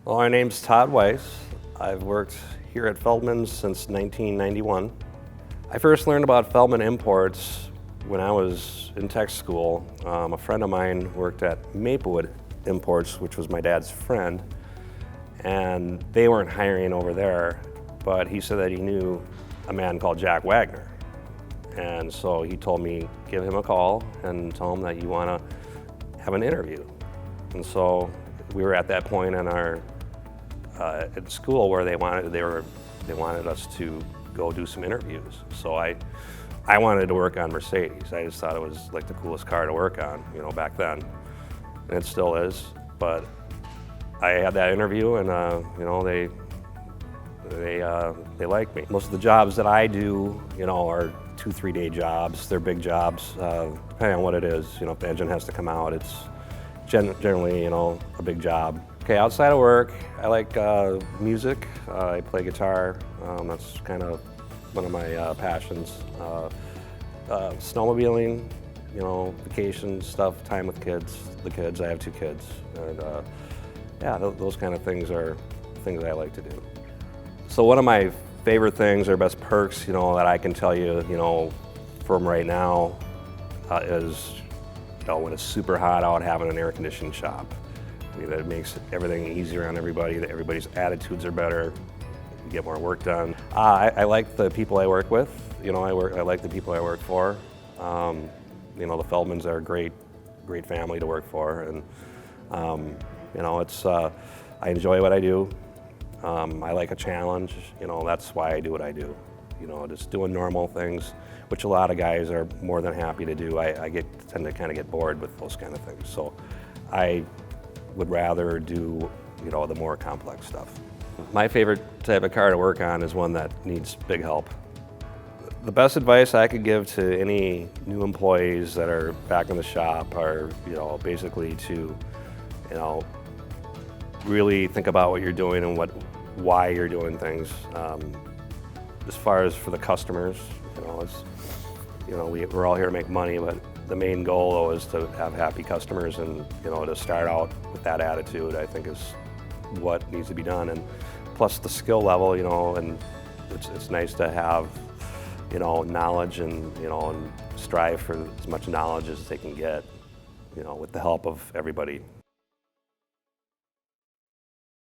Well, my name's Todd Weiss. I've worked here at Feldmann since 1991. I first learned about Feldmann imports when I was in tech school. A friend of mine worked at Maplewood Imports, which was my dad's friend, and they weren't hiring over there, but he said that he knew a man called Jack Wagner. And so he told me, give him a call and tell him that you want to have an interview. And so we were at that point in our at school where they wanted us to go do some interviews. So I wanted to work on Mercedes. I just thought it was like the coolest car to work on, back then, and it still is. But I had that interview, and they like me. Most of the jobs that I do, are 2-3 day jobs. They're big jobs, depending on what it is. If the engine has to come out, it's generally, a big job. Okay, outside of work, I like music. I play guitar. That's kind of one of my passions. Snowmobiling, vacations, stuff, time with the kids. I have 2 kids. And yeah, those kind of things are things I like to do. So one of my favorite things or best perks, that I can tell you, from right now, is, when it's super hot out, having an air-conditioned shop. That makes everything easier on everybody, that everybody's attitudes are better, you get more work done. I like the people I work with, I like the people I work for. The Feldmanns are a great family to work for, and I enjoy what I do. I like a challenge, that's why I do what I do. Just doing normal things, which a lot of guys are more than happy to do. I tend to kind of get bored with those kind of things. So I would rather do, the more complex stuff. My favorite type of car to work on is one that needs big help. The best advice I could give to any new employees that are back in the shop are, basically to, really think about what you're doing and why you're doing things. As far as for the customers, we're all here to make money, but the main goal, though, is to have happy customers, and to start out with that attitude, I think, is what needs to be done. And plus the skill level, and it's nice to have, knowledge and strive for as much knowledge as they can get, with the help of everybody.